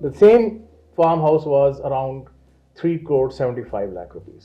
The same farmhouse was around 3.75 crore rupees.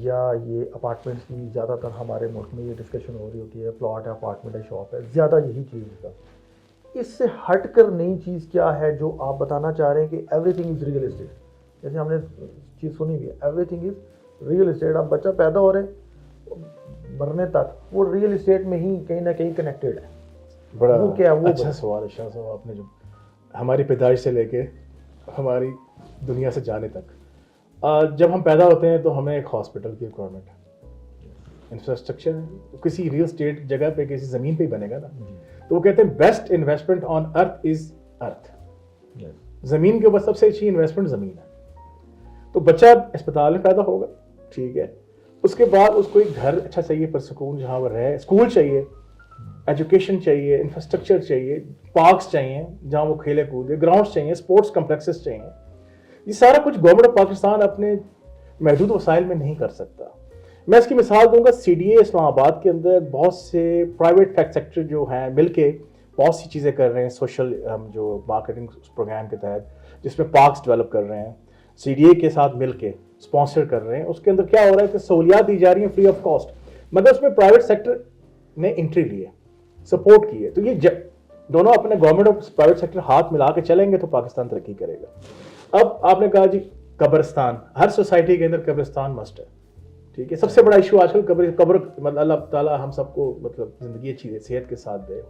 یا یہ apartments کی زیادہ تر ہمارے ملک میں یہ ڈسکشن ہو رہی ہوتی ہے، پلاٹ ہے، اپارٹمنٹ ہے، شاپ ہے، زیادہ یہی چیز کا. اس سے ہٹ کر نئی چیز کیا ہے جو آپ بتانا چاہ رہے ہیں کہ every thing is real estate? جیسے ہم نے چیز سنی ہوئی ہے every thing is real estate. اب بچہ پیدا ہو رہے ہیں مرنے تک وہ ریئل اسٹیٹ میں ہی کہیں نہ کہیں کنیکٹیڈ ہے. بڑا وہ کیا ہے؟ وہ اچھا سوال ہے شاہ صاحب آپ نے، جو ہماری پیدائش سے لے کے ہماری دنیا سے جانے تک، جب ہم پیدا ہوتے ہیں تو ہمیں ایک ہاسپٹل کی ریکوائرمنٹ ہے، انفراسٹرکچر کسی ریئل اسٹیٹ جگہ پہ کسی زمین پہ ہی بنے گا نا. تو وہ کہتے ہیں بیسٹ انویسٹمنٹ آن ارتھ از ارتھ. زمین کے اوپر سب سے اچھی انویسٹمنٹ زمین ہے. تو بچہ اسپتال میں پیدا ہوگا، ٹھیک ہے، اس کے بعد اس کو ایک گھر اچھا چاہیے پرسکون جہاں وہ رہے، اسکول چاہیے، ایجوکیشن چاہیے، انفراسٹرکچر چاہیے، پارکس چاہیے جہاں وہ کھیلے کودے، گراؤنڈس چاہیے، اسپورٹس کمپلیکسز چاہیے. یہ سارا کچھ گورنمنٹ آف پاکستان اپنے محدود وسائل میں نہیں کر سکتا. میں اس کی مثال دوں گا، سی ڈی اے اسلام آباد کے اندر بہت سے پرائیویٹ سیکٹر جو ہیں مل کے بہت سی چیزیں کر رہے ہیں سوشل جو مارکیٹنگ پروگرام کے تحت، جس میں پارکس ڈیولپ کر رہے ہیں سی ڈی اے کے ساتھ مل کے اسپانسر کر رہے ہیں. اس کے اندر کیا ہو رہا ہے کہ سہولیات دی جا رہی ہیں فری آف کاسٹ، مگر اس میں پرائیویٹ سیکٹر نے انٹری لی ہے، سپورٹ کی ہے. تو یہ دونوں اپنے گورنمنٹ اور پرائیویٹ سیکٹر ہاتھ ملا کے چلیں گے تو پاکستان ترقی کرے گا. اب آپ نے کہا جی قبرستان، ہر سوسائٹی کے اندر قبرستان مسٹ ہے، ٹھیک ہے. سب سے بڑا ایشو آج کل قبر مطلب اللہ تعالیٰ ہم سب کو مطلب زندگی اچھی صحت کے ساتھ دے،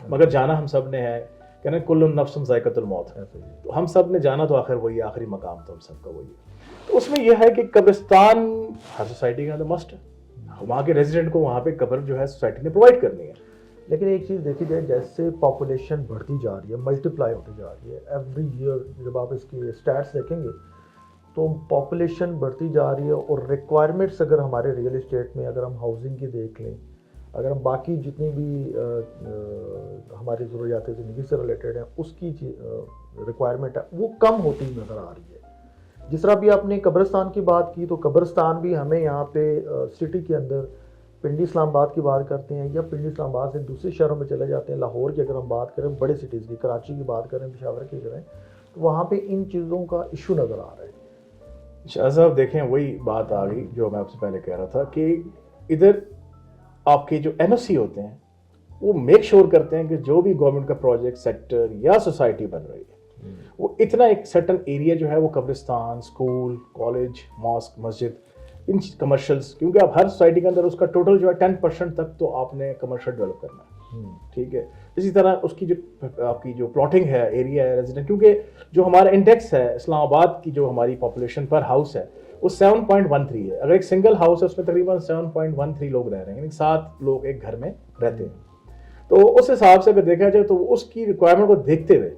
مگر جانا ہم سب نے ہے کہ نا کل نفس ذائقۃ الموت ہے. تو ہم سب نے جانا تو آخر وہی آخری مقام تو ہم سب کا وہی ہے. تو اس میں یہ ہے کہ قبرستان ہر سوسائٹی کے اندر مسٹ ہے، وہاں کے ریزیڈنٹ کو وہاں پہ قبر جو ہے سوسائٹی نے پرووائڈ کرنی ہے. لیکن ایک چیز دیکھی جائے، جیسے پاپولیشن بڑھتی جا رہی ہے، ملٹیپلائی ہوتی جا رہی ہے ایوری ایئر، جب آپ اس کی اسٹیٹس دیکھیں گے تو پاپولیشن بڑھتی جا رہی ہے اور ریکوائرمنٹس اگر ہمارے ریئل اسٹیٹ میں اگر ہم ہاؤسنگ کی دیکھ لیں، اگر ہم باقی جتنی بھی ہماری ضروریات زندگی سے ریلیٹڈ ہیں اس کی ریکوائرمنٹ ہے وہ کم ہوتی نظر آ رہی ہے. جس طرح بھی آپ نے قبرستان کی بات کی، تو قبرستان بھی ہمیں یہاں پہ سٹی کے اندر پنڈی اسلام آباد کی بات کرتے ہیں یا پنڈی اسلام آباد سے دوسرے شہروں میں چلے جاتے ہیں، لاہور کی اگر ہم بات کریں، بڑے سٹیز کی، کراچی کی بات کریں، پشاور کی کریں، تو وہاں پہ ان چیزوں کا ایشو نظر آ رہا ہے. شاہ صاحب دیکھیں وہی بات آ گئی جو میں آپ سے پہلے کہہ رہا تھا کہ ادھر آپ کے جو این او سی ہوتے ہیں وہ میک شور کرتے ہیں کہ جو بھی گورنمنٹ کا پروجیکٹ سیکٹر یا سوسائٹی بن رہی ہے وہ اتنا ایک سرٹن ایریا جو ہے وہ قبرستان، اسکول، کالج، ماسک، مسجد، ان کمرشلس، کیونکہ آپ ہر سوسائٹی کے اندر اس کا ٹوٹل جو ہے 10% تک تو آپ نے کمرشل ڈیولپ کرنا ہے، ٹھیک ہے. اسی طرح اس کی جو آپ کی جو پلاٹنگ ہے، ایریا ہے ریزیڈنٹ، کیونکہ جو ہمارا انڈیکس ہے اسلام آباد کی جو ہماری پاپولیشن پر ہاؤس ہے وہ 7.13 ہے. اگر ایک سنگل ہاؤس ہے اس میں تقریباً 7.13 لوگ رہ رہے ہیں، یعنی 7 لوگ ایک گھر میں رہتے ہیں. تو اس حساب سے اگر دیکھا جائے تو اس کی ریکوائرمنٹ کو دیکھتے ہوئے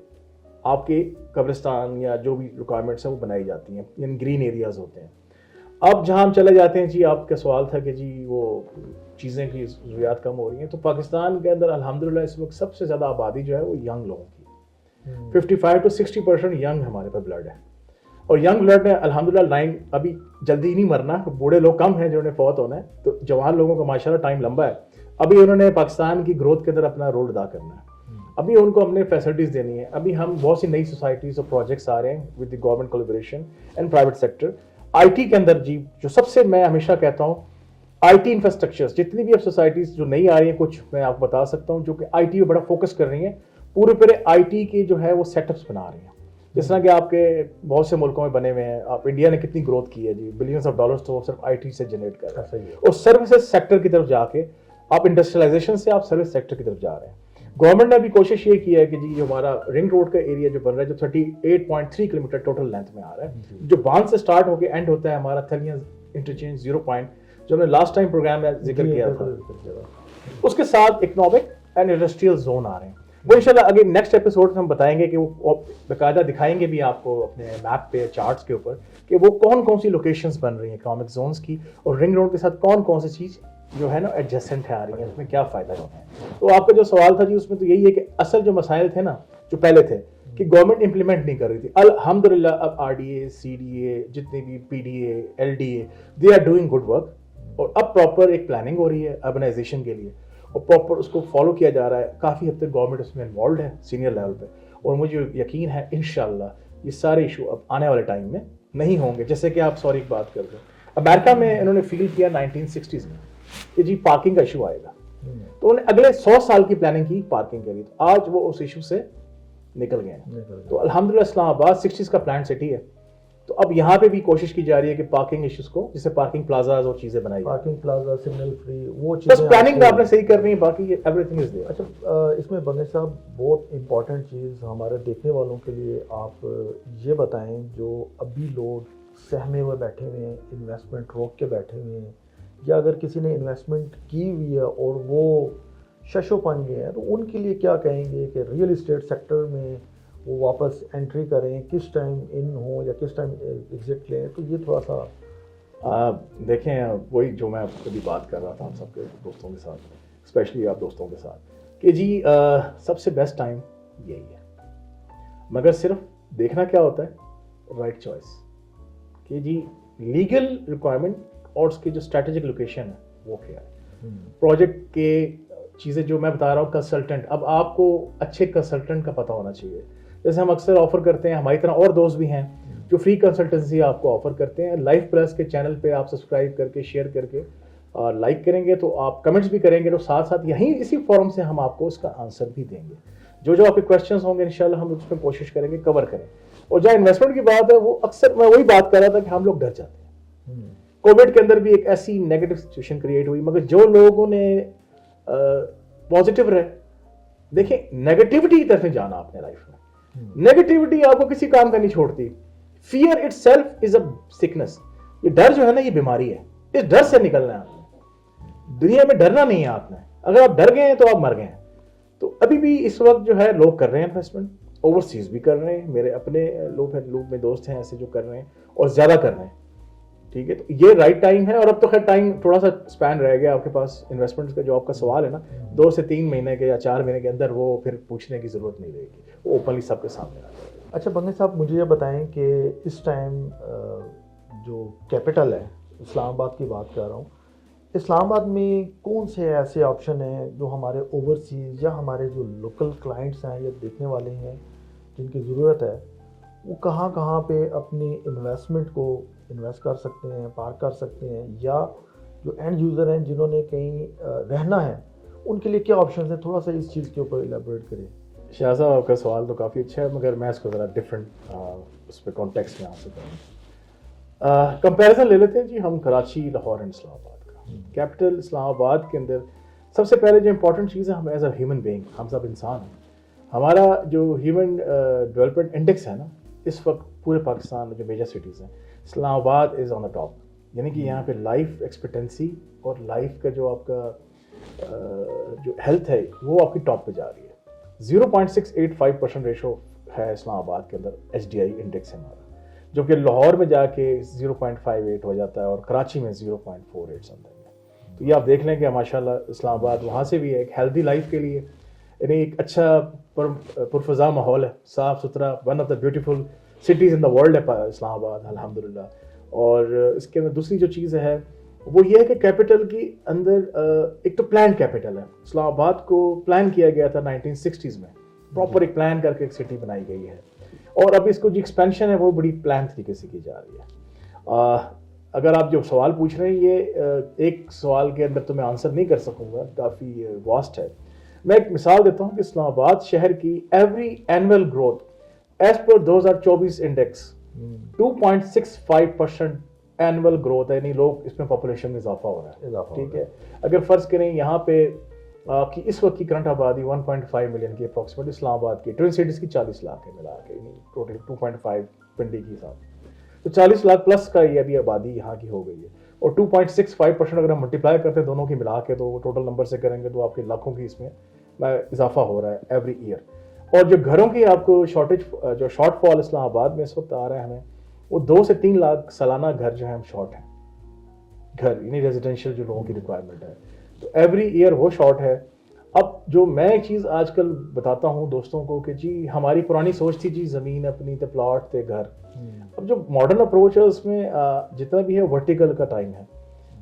آپ کے قبرستان یا جو بھی ریکوائرمنٹس ہیں وہ بنائی جاتی ہیں، یعنی گرین ایریاز ہوتے ہیں. اب جہاں ہم چلے جاتے ہیں جی، آپ کا سوال تھا کہ جی وہ چیزیں کی ضروریات کم ہو رہی ہیں، تو پاکستان کے اندر الحمدللہ اس وقت سب سے زیادہ آبادی جو ہے وہ ینگ لوگوں کی، 55 to 60% ینگ ہمارے پاس بلڈ ہے. اور ینگ بلڈ نے الحمدللہ ابھی جلدی نہیں مرنا، بوڑھے لوگ کم ہیں جنہوں نے فوت ہونا ہے، تو جوان لوگوں کا ماشاءاللہ ٹائم لمبا ہے. ابھی انہوں نے پاکستان کی گروتھ کے اندر اپنا رول ادا کرنا ہے، ابھی ان کو ہم نے فیسلٹیز دینی ہے. ابھی ہم بہت سی نئی سوسائٹیز اور پروجیکٹس آ رہے ہیں with the government collaboration and private sector. I T کے اندر جی جو سب سے میں ہمیشہ کہتا ہوں آئی ٹی انفراسٹرکچرز جتنی بھی اب سوسائٹیز جو نئی آ رہی ہیں، کچھ میں آپ کو بتا سکتا ہوں جو کہ آئی ٹی پہ بڑا فوکس کر رہی ہیں، پورے آئی ٹی کی جو ہے وہ سیٹ اپس بنا رہی ہیں. جس طرح کہ آپ کے بہت سے ملکوں میں بنے ہوئے ہیں. آپ انڈیا نے کتنی گروتھ کی ہے جی، بلینز آف ڈالرز تو صرف آئی ٹی سے جنریٹ کر رہا ہے، اور سروسز سیکٹر کی طرف جا کے آپ انڈسٹریلائزیشن سے آپ سروس سیکٹر کی طرف جا رہے ہیں. گورنمنٹ نے بھی کوشش یہ کی ہے کہ جی جو ہمارا رنگ روڈ کا ایریا جو بن رہا ہے، جو 38.3 کلومیٹر ٹوٹل لینتھ میں آ رہا ہے، جو باندھ سے سٹارٹ ہو کے اینڈ ہوتا ہے ہمارا تھلیاں انٹرچینج 0 پوائنٹ، جو ہم نے لاسٹ ٹائم پروگرام میں ذکر کیا تھا، اس کے ساتھ اکنامک اینڈ انڈسٹریل زون آ رہے ہیں. وہ انشاءاللہ اگے نیکسٹ ایپیسوڈ ہم بتائیں گے کہ وہ باقاعدہ دکھائیں گے بھی آپ کو اپنے میپ پہ، چارٹس کے اوپر، کہ وہ کون سی لوکیشنز بن رہی ہیں اکنامک زونز کی، اور رنگ روڈ کے ساتھ کون سی چیز جو ہے نا ایڈجسٹنٹ ہے آ رہی ہے، اس میں کیا فائدہ ہے. تو آپ کا جو سوال تھا جی اس میں تو یہی ہے کہ اصل جو مسائل تھے نا جو پہلے تھے کہ گورنمنٹ امپلیمنٹ نہیں کر رہی تھی، الحمدللہ اب R D A, C D A, جتنے بھی P D A, L D A, they are doing good work, اور اب پراپر ایک پلاننگ ہو رہی ہے اربنائزیشن کے لیے، اور پراپر اس کو فالو کیا جا رہا ہے. کافی حد تک گورنمنٹ اس میں انوالوڈ ہے سینئر لیول پہ، اور مجھے یقین ہے انشاءاللہ یہ سارے ایشو اب آنے والے ٹائم میں نہیں ہوں گے. جیسے کہ آپ سوری ایک بات کر دیں، امریکہ میں انہوں نے فیل کیا 1960s میں کہ جی پارکنگ کا ایشو آئے گا, تو انہوں نے اگلے 100 سال کی پلاننگ کی پارکنگ کے لیے. تو آج وہ اس ایشو سے نکل گئے ہیں. تو الحمدللہ اسلام آباد 60s کا پلانٹ سٹی ہے, تو اب یہاں پہ بھی کوشش کی جا رہی ہے کہ پارکنگ ایشوز کو, جیسے پارکنگ پلازاز اور چیزیں بنائی جائیں, پارکنگ پلازا, سگنل فری, وہ چیزیں بس پلاننگ آپ نے صحیح کرنی ہے, باقی ایوری تھنگ از دیئر. اچھا, اس میں بنگے صاحب بہت امپورٹنٹ چیز ہمارے دیکھنے والوں کے لیے آپ یہ بتائیں, جو ابھی لوگ سہمے ہوئے بیٹھے ہوئے ہیں, انویسٹمنٹ روک کے بیٹھے ہوئے ہیں, یا اگر کسی نے انویسٹمنٹ کی ہوئی ہے اور وہ شش و پنج گئے ہیں, تو ان کے لیے کیا کہیں گے کہ ریئل اسٹیٹ سیکٹر میں وہ واپس انٹری کریں, کس ٹائم ان ہوں یا کس ٹائم ایگزٹ لیں؟ تو یہ تھوڑا سا دیکھیں, وہی جو میں ابھی بات کر رہا تھا ہم سب کے دوستوں کے ساتھ, اسپیشلی آپ دوستوں کے ساتھ, کہ جی سب سے بیسٹ ٹائم یہی ہے, مگر صرف دیکھنا کیا ہوتا ہے, رائٹ چوائس, کہ جی لیگل ریکوائرمنٹ اور اس کی جو اسٹریٹجک لوکیشن ہے وہ کیا ہے, پروجیکٹ کے چیزیں جو میں بتا رہا ہوں, کنسلٹنٹ, اب آپ کو اچھے کنسلٹنٹ کا پتہ ہونا چاہیے. جیسے ہم اکثر آفر کرتے ہیں, ہماری طرح اور دوست بھی ہیں جو فری کنسلٹنسی آپ کو آفر کرتے ہیں. لائف پلس کے چینل پہ آپ سبسکرائب کر کے, شیئر کر کے, لائک کریں گے تو آپ کمنٹس بھی کریں گے, تو ساتھ ساتھ یہیں اسی فورم سے ہم آپ کو اس کا آنسر بھی دیں گے. جو آپ کے کویشچنس ہوں گے انشاءاللہ ہم اس میں کوشش کریں گے کور کریں. اور جہاں انویسٹمنٹ کی بات ہے, وہ اکثر میں وہی بات کر رہا تھا کہ ہم لوگ ڈر جاتے ہیں. کووڈ کے اندر بھی ایک ایسی نیگیٹو سچویشن کریٹ ہوئی, مگر جو لوگوں نے پازیٹیو رہے, دیکھیں نیگیٹیوٹی کی طرف جانا آپ نے لائف میں, نیگیٹیوٹی آپ کو کسی کام کا نہیں چھوڑتی. Fear itself is a sickness, یہ ڈر جو ہے نا یہ بیماری ہے, اس ڈر سے نکلنا ہے آپ نے. دنیا میں ڈرنا نہیں ہے آپ نے, اگر آپ ڈر گئے ہیں تو آپ مر گئے ہیں. تو ابھی بھی اس وقت جو ہے لوگ کر رہے ہیں انویسٹمنٹ, اوورسیز بھی کر رہے ہیں, میرے اپنے لوگ میں دوست ہیں ایسے جو کر رہے ہیں اور زیادہ کر رہے ہیں. ٹھیک ہے, تو یہ رائٹ ٹائم ہے. اور اب تو خیر ٹائم تھوڑا سا اسپین رہ گیا آپ کے پاس انویسٹمنٹ کا, جو آپ کا سوال ہے نا 2 سے 3 مہینے کے یا 4 مہینے کے اندر, وہ پھر پوچھنے کی ضرورت نہیں رہے گی, وہ اوپنلی سب کے سامنے آ جائے گا. اچھا بنگے صاحب, مجھے یہ بتائیں کہ اس ٹائم جو کیپٹل ہے, اسلام آباد کی بات کر رہا ہوں, اسلام آباد میں کون سے ایسے آپشن ہیں جو ہمارے اوورسیز یا ہمارے جو لوکل کلائنٹس ہیں یا دیکھنے والے ہیں جن کی ضرورت ہے, وہ کہاں کہاں پہ اپنی انویسٹمنٹ کو انویسٹ کر سکتے ہیں, پارک کر سکتے ہیں, یا جو اینڈ یوزر ہیں جنہوں نے کہیں رہنا ہے ان کے لیے کیا آپشنز ہیں؟ تھوڑا سا اس چیز کے اوپر ایلیبریٹ کریں. شاہ صاحب آپ کا سوال تو کافی اچھا ہے, مگر میں اس کو ذرا ڈفرینٹ اس پہ کانٹیکسٹ میں آپ سے کروں. کمپیریزن لے لیتے ہیں جی ہم کراچی, لاہور اینڈ اسلام آباد کا. کیپٹل اسلام آباد کے اندر سب سے پہلے جو امپورٹنٹ چیز ہے, ہم ایز اے ہیومن بینگ, ہم سب انسان ہیں. ہمارا جو ہیومن ڈیولپمنٹ انڈیکس ہے نا اس وقت پورے پاکستان میں جو میجر سٹیز ہیں, اسلام آباد از آن دا ٹاپ. یعنی کہ یہاں پہ لائف ایکسپیکٹنسی اور لائف کا جو آپ کا جو ہیلتھ ہے وہ آپ کی ٹاپ پہ جا رہی ہے. 0.685% ریشو ہے اسلام آباد کے اندر HDI انڈیکس ہے ہمارا, جو کہ لاہور میں جا کے 0.58 ہو جاتا ہے اور کراچی میں 0.48 سمتھنگ ہے. تو یہ آپ دیکھ لیں کہ ماشاءاللہ اسلام آباد وہاں سے بھی ایک ہیلدی لائف کے لیے یعنی ایک اچھا پرفضا ماحول ہے, صاف ستھرا, one of the beautiful cities in the world ہے اسلام آباد الحمدللہ. اور اس کے اندر دوسری جو چیز ہے وہ یہ ہے کہ کیپٹل کی اندر ایک تو پلان کیپٹل ہے. اسلام آباد کو پلان کیا گیا تھا 1960s میں, پراپر ایک پلان کر کے ایک سٹی بنائی گئی ہے, اور اب اس کو جو ایکسپینشن ہے وہ بڑی پلان طریقے سے کی جا رہی ہے. اگر آپ جو سوال پوچھ رہے ہیں یہ ایک سوال کے اندر تو میں آنسر نہیں کر سکوں گا, کافی واسٹ ہے. میں ایک مثال دیتا ہوں کہ اسلام آباد شہر کی every annual growth as per 2024 index 2.65% annual growth ہے, یعنی لوگ اس میں پاپولیشن میں اضافہ ہو رہا ہے. ٹھیک ہے, اگر فرض کریں یہاں پہ آپ کی اس وقت کی کرنٹ آبادی 1.5 ملین کی اپروکسیمیٹ, اسلام آباد کی ٹوئن سٹیز کی 40 لاکھ ہے ملا کے, یعنی ٹوٹل 2.5 پنڈی کے حساب سے, تو 40 لاکھ پلس کا یہ ابھی آبادی یہاں کی ہو گئی ہے. اور 2.65% اگر ہم ملٹیپلائی کرتے ہیں دونوں کی ملا کے, تو ٹوٹل نمبر سے کریں گے تو آپ کے لاکھوں کی اس میں اضافہ ہو رہا ہے ایوری ایئر. اور جو گھروں کی آپ کو شارٹیج, جو شارٹ فال اسلام آباد میں اس وقت آ رہا ہے ہمیں, وہ 2 سے 3 لاکھ سالانہ گھر جو ہے ہم شارٹ ہیں, گھر یعنی ریزیڈینشیل جو لوگوں کی ریکوائرمنٹ ہے, تو ایوری ایئر وہ شارٹ ہے. اب جو میں ایک چیز آج کل بتاتا ہوں دوستوں کو کہ جی ہماری پرانی سوچ تھی جی زمین اپنی تے پلاٹ تے گھر, اب جو ماڈرن اپروچ ہے اس میں جتنا بھی ہے ورٹیکل کا ٹائم ہے.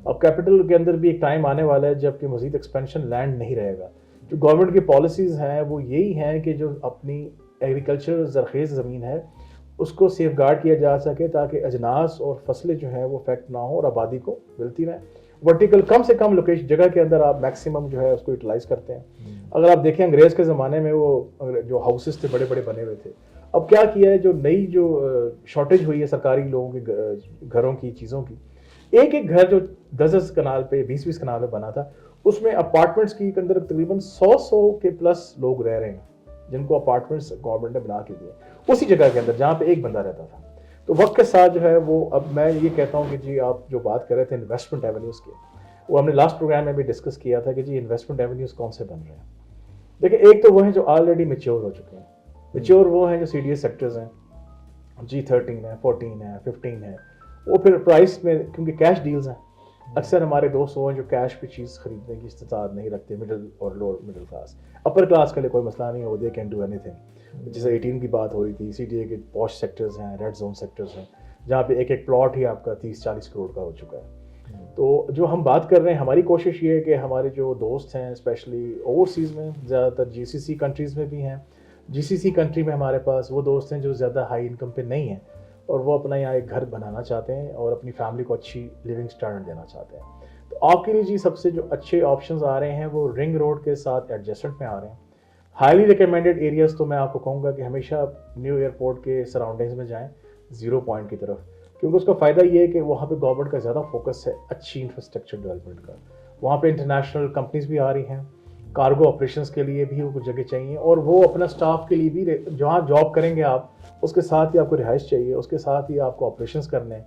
اب کیپٹل کے اندر بھی ایک ٹائم آنے والا ہے جب کہ مزید ایکسپینشن لینڈ نہیں رہے گا. جو گورنمنٹ کی پالیسیز ہیں وہ یہی ہیں کہ جو اپنی ایگریکلچر زرخیز زمین ہے اس کو سیف گارڈ کیا جا سکے تاکہ اجناس اور فصلیں جو ہیں وہ افیکٹ نہ ہوں اور آبادی کو ملتی رہیں. ورٹیکل کم سے کم لوکیشن جگہ کے اندر آپ میکسیمم جو ہے اس کو یوٹیلائز کرتے ہیں. اگر آپ دیکھیں انگریز کے زمانے میں وہ جو ہاؤسز تھے بڑے بڑے بنے ہوئے تھے, اب کیا کیا ہے, جو نئی جو شارٹیج ہوئی ہے سرکاری لوگوں کے گھروں کی چیزوں کی, ایک ایک گھر جو 10 کنال پہ 20 کنال پہ بنا تھا, اس میں اپارٹمنٹس کی اندر تقریباً 100 کے پلس لوگ رہ رہے ہیں جن کو اپارٹمنٹس گورنمنٹ نے بنا کے دیے اسی جگہ کے اندر جہاں پہ ایک بندہ رہتا تھا. تو وقت کے ساتھ جو ہے وہ, اب میں یہ کہتا ہوں کہ جی آپ جو بات کر رہے تھے انویسٹمنٹ ایونیوز کے, وہ ہم نے لاسٹ پروگرام میں بھی ڈسکس کیا تھا کہ جی انویسٹمنٹ ایونیوز کون سے بن رہے ہیں. دیکھیں ایک تو وہ ہیں جو آلریڈی میچور ہو چکے ہیں. میچور وہ ہیں جو سی ڈی ایس سیکٹرز ہیں, G13 ہے, 14 ہے, 15 ہے. وہ پھر پرائس میں کیونکہ کیش ڈیلز ہیں, اکثر ہمارے دوست وہ ہیں جو کیش پہ چیز خریدنے کی استطاعت نہیں رکھتے, مڈل اور lower middle class. Upper class کے لیے کوئی مسئلہ نہیں ہو, they can do anything. جیسے 18 کی بات ہو رہی تھی, سی ڈی اے کے پوش سیکٹرز ہیں, ریڈ زون سیکٹرز ہیں, جہاں پہ ایک ایک پلاٹ ہی آپ کا 30-40 کروڑ کا ہو چکا ہے. تو جو ہم بات کر رہے ہیں, ہماری کوشش یہ ہے کہ ہمارے جو دوست ہیں اسپیشلی اوورسیز میں, زیادہ تر جی سی سی کنٹریز میں بھی ہیں, جی سی سی کنٹری میں ہمارے پاس وہ دوست ہیں جو زیادہ ہائی انکم پہ نہیں ہیں اور وہ اپنا یہاں ایک گھر بنانا چاہتے ہیں اور اپنی فیملی کو اچھی لیونگ اسٹینڈرڈ دینا چاہتے ہیں. تو آپ کے لیے جی سب سے جو اچھے آپشنز آ رہے ہیں وہ رنگ روڈ کے ساتھ ایڈجسٹمنٹ میں آ رہے ہیں. ہائیلی ریکمینڈیڈ ایریاز تو میں آپ کو کہوں گا کہ ہمیشہ نیو ایئرپورٹ کے سراؤنڈنگز میں جائیں, 0 پوائنٹ کی طرف, کیونکہ اس کا فائدہ یہ ہے کہ وہاں پہ گورنمنٹ کا زیادہ فوکس ہے اچھی انفراسٹرکچر ڈیولپمنٹ کا. وہاں پہ انٹرنیشنل کمپنیز بھی آ رہی ہیں, کارگو آپریشنز کے لیے بھی کچھ جگہ چاہیے, اور وہ اپنا اسٹاف کے لیے بھی جہاں جاب کریں گے آپ اس کے ساتھ ہی آپ کو رہائش چاہیے, اس کے ساتھ ہی آپ کو آپریشنز کرنے ہیں,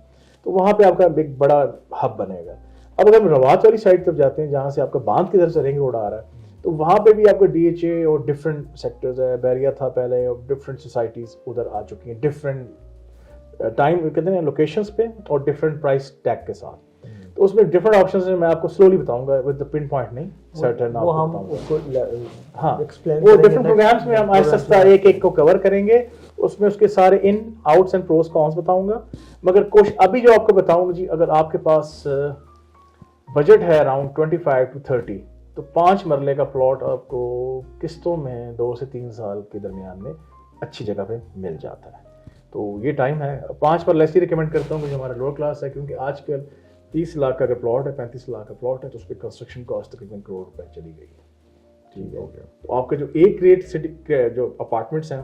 تو وہاں پہ آپ کا ایک بڑا ہب بنے گا. اب اگر ہم روات والی سائڈ طرف جاتے ہیں جہاں سے آپ کا باندھ کی طرف سے رنگ روڈ آ رہا ہے, تو وہاں پہ بھی آپ کو ڈی ایچ اے اور ڈفرینٹ سیکٹرز ہے, بیریا تھا پہلے, اور ڈفرینٹ سوسائٹیز ادھر آ چکی ہیں ڈفرینٹ ٹائم کہتے ہیں لوکیشنز پہ اور ڈفرینٹ پرائس ٹیگ کے ساتھ. تو اس میں ڈفرینٹ آپشنز ہیں, میں آپ کو سلولی بتاؤں گا ود پن پوائنٹ نہیں سرٹن, وہ ہم اس کو ہاں وہ ڈفرینٹ پروگرامس میں ہم آہستہ آہستہ ایک ایک کو کور کریں گے, اس میں اس کے سارے ان آؤٹس اینڈ پروز کونس بتاؤں گا. مگر ابھی جو آپ کو بتاؤں گا جی, اگر آپ کے پاس بجٹ ہے اراؤنڈ 25 to 30, تو 5 مرلے کا پلاٹ آپ کو قسطوں میں 2 سے 3 سال کے درمیان میں اچھی جگہ پہ مل جاتا ہے. تو یہ ٹائم ہے. 5 مرلے ایسی ریکمینڈ کرتا ہوں کہ جو ہمارا لوور کلاس ہے, کیونکہ آج کل 30 لاکھ کا اگر پلاٹ ہے, 35 لاکھ کا پلاٹ ہے, تو اس پہ کنسٹرکشن کاسٹ تقریباً کروڑ روپے چلی گئی ہے. ٹھیک ہے, تو آپ کے جو ایک گریڈ سٹی کے جو اپارٹمنٹس ہیں,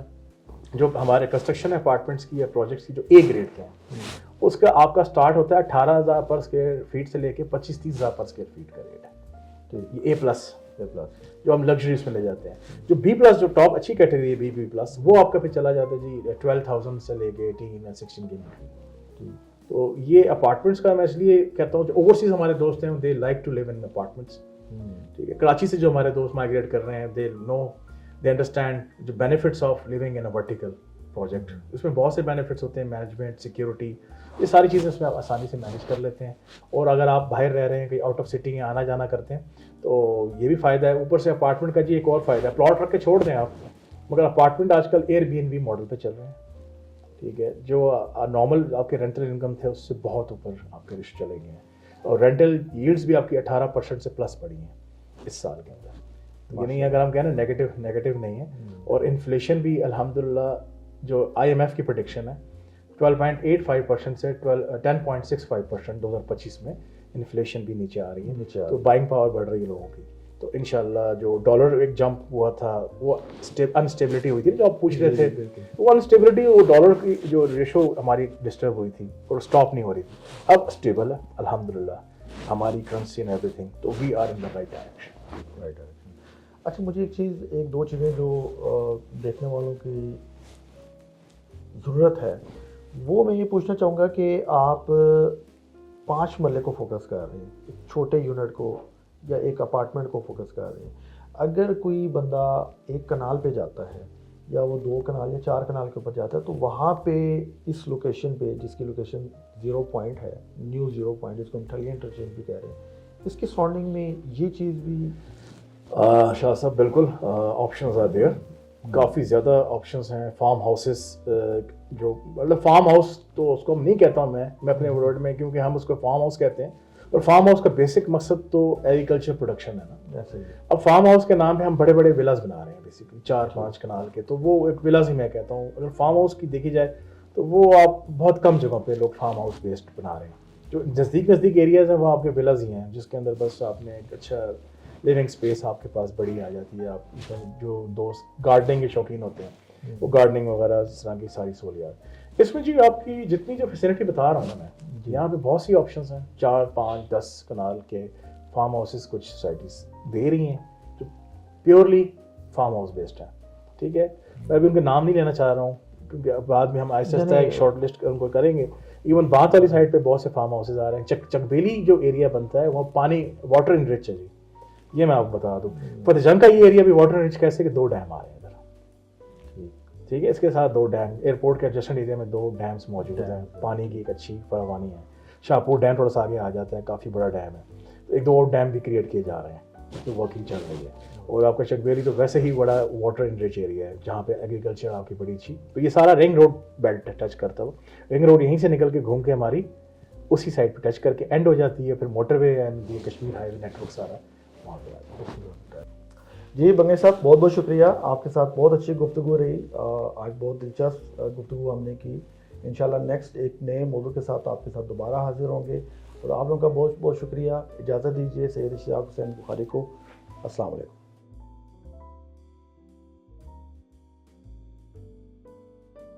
جو ہمارے کنسٹرکشن اپارٹمنٹس کی یا پروجیکٹس کی جو اے گریڈ کے ہیں, اس کا آپ کا سٹارٹ ہوتا ہے 18,000 پر اسکوائر فیٹ سے لے کے 25-30,000 پر اسکوائر فیٹ کا ریٹ ہے. یہ اے پلس جو ہم لگژریز میں لے جاتے ہیں. جو بی پلس جو ٹاپ اچھی کیٹیگری ہے بی پلس, وہ آپ کا پھر چلا جاتا ہے جی 12,000 سے لے کے 18 یا 16 کے بیچ. تو یہ اپارٹمنٹس کا میں اس لیے کہتا ہوں جو اوورسیز ہمارے دوست ہیں they like to live in apartments. ٹھیک ہے, کراچی سے جو ہمارے دوست مائگریٹ کر رہے ہیں دے انڈرسٹینڈ جو benefits of living in a vertical project. اس میں بہت سے بینیفٹس ہوتے ہیں, مینجمنٹ, سیکیورٹی, یہ ساری چیزیں اس میں آپ آسانی سے مینیج کر لیتے ہیں. اور اگر آپ باہر رہ رہے ہیں کہیں آؤٹ آف سٹی ہیں, آنا جانا کرتے ہیں, تو یہ بھی فائدہ ہے. اوپر سے اپارٹمنٹ کا جی ایک اور فائدہ ہے, پلاٹ رکھ کے چھوڑ دیں آپ, مگر اپارٹمنٹ آج کل Airbnb model پہ چل رہے ہیں. ٹھیک ہے, جو نارمل آپ کے رینٹل انکم تھے اس سے بہت اوپر آپ کے رشتے چلے گئے ہیں, اور رینٹل ییلڈز بھی آپ کی 18% سے پلس بڑھی ہیں اس سال کے اندر. یہ نہیں اگر ہم کہیں نا نیگیٹو نہیں ہے. اور انفلیشن بھی الحمدللہ جو آئی ایم ایف کی پریڈکشن ہے 12.85% سے 10.65% 2025 میں انفلیشن بھی نیچے آ رہی ہے. تو بائنگ پاور بڑھ رہی ہے لوگوں کی. تو انشاءاللہ جو ڈالر ایک جمپ ہوا تھا, وہ انسٹیبلٹی ہوئی تھی جو آپ پوچھ رہے تھے, وہ انسٹیبلٹی, وہ ڈالر کی جو ریشو ہماری ڈسٹرب ہوئی تھی اور اسٹاپ نہیں ہو رہی تھی, اب اسٹیبل ہے الحمدللہ ہماری کرنسی اینڈ ایوری تھنگ. تو we are in the right direction. اچھا, مجھے ایک دو چیزیں جو دیکھنے والوں کی ضرورت ہے, وہ میں یہ پوچھنا چاہوں گا کہ آپ 5 مرلے کو فوکس کر رہے ہیں, ایک چھوٹے یونٹ کو یا ایک اپارٹمنٹ کو فوکس کر رہے ہیں. اگر کوئی بندہ 1 کنال پہ جاتا ہے یا وہ 2 کنال یا 4 کنال کے اوپر جاتا ہے, تو وہاں پہ اس لوکیشن پہ, جس کی لوکیشن 0 پوائنٹ ہے, نیو 0 پوائنٹ جس کو ہم ٹھگی انٹرچینج بھی کہہ رہے ہیں, اس کی سراؤنڈنگ میں یہ چیز بھی شاہ صاحب بالکل آپشنز آر دیئر, کافی زیادہ آپشنز ہیں. فارم ہاؤسز, جو مطلب فارم ہاؤس تو اس کو ہم نہیں کہتا ہوں میں اپنے ورڈ میں, کیونکہ ہم اس کو فارم ہاؤس کہتے ہیں, اور فارم ہاؤس کا بیسک مقصد تو ایگریکلچر پروڈکشن ہے نا. اب فارم ہاؤس کے نام پہ ہم بڑے بڑے ولاز بنا رہے ہیں بیسکلی 4-5 کنال کے, تو وہ ایک ولاز ہی میں کہتا ہوں. اگر فارم ہاؤس کی دیکھی جائے تو وہ آپ بہت کم جگہوں پہ لوگ فارم ہاؤس بیسڈ بنا رہے ہیں. جو نزدیک ایریاز ہیں وہ آپ کے ولاز ہی ہیں جس کے اندر بس آپ نے ایک اچھا لیونگ اسپیس آپ کے پاس بڑی آ جاتی ہے. آپ جو دوست گارڈننگ کے شوقین ہوتے ہیں وہ گارڈننگ وغیرہ اس طرح کی ساری سہولیات. اس میں جی آپ کی جتنی جو فیسلٹی بتا رہا ہوں نا میں, یہاں پہ بہت سی آپشنس ہیں. 4, 5, 10 کنال کے فارم ہاؤسز کچھ سوسائٹیز دے رہی ہیں جو پیورلی فارم ہاؤس بیسڈ ہیں. ٹھیک ہے, میں ابھی ان کے نام نہیں لینا چاہ رہا ہوں کیونکہ بعد میں ہم آہستہ آہستہ ایک شارٹ لسٹ ان کو کریں گے. ایون بات والی سائڈ پہ بہت سے فارم ہاؤسز آ رہے ہیں. چکبیلی جو ایریا بنتا ہے وہ پانی واٹر انرچ ہے جی, یہ میں آپ کو بتا دوں. فتح جنگ کا یہ ایریا بھی واٹر انرچ کیسے کہ 2 ڈیم آ رہے ہیں ادھر. ٹھیک ہے, اس کے ساتھ 2 ڈیم ایئرپورٹ کے ایڈجسٹنٹ ایریا میں 2 ڈیمس موجود ہیں. پانی کی ایک اچھی فراوانی ہے. شاہپور ڈیم تھوڑا سا آگے آ جاتا ہے, کافی بڑا ڈیم ہے. 1-2 اور ڈیم بھی کریٹ کیے جا رہے ہیں جو ورکنگ چل رہی ہے. اور آپ کا چکبیلی تو ویسے ہی بڑا واٹر انرچ ایریا ہے جہاں پہ ایگریکلچر آپ کی بڑی اچھی. تو یہ سارا رنگ روڈ بیلٹ ٹچ کرتا ہو. رنگ روڈ یہیں سے نکل کے گھوم کے ہماری اسی سائڈ پہ ٹچ کر کے اینڈ ہو جاتی ہے. پھر موٹر وے اینڈ یہ کشمیر ہائی وے نیٹ ورک سارا وہاں پہ آتا ہے. جی بنگے صاحب بہت بہت شکریہ, آپ کے ساتھ بہت اچھی گفتگو رہی. آج بہت دلچسپ گفتگو ہم نے کی. انشاءاللہ نیکسٹ ایک نئے موضوع کے ساتھ آپ کے ساتھ دوبارہ حاضر ہوں گے. اور آپ لوگوں کا بہت بہت شکریہ. اجازت دیجیے سید اشتیاق حسین بخاری کو. السلام علیکم.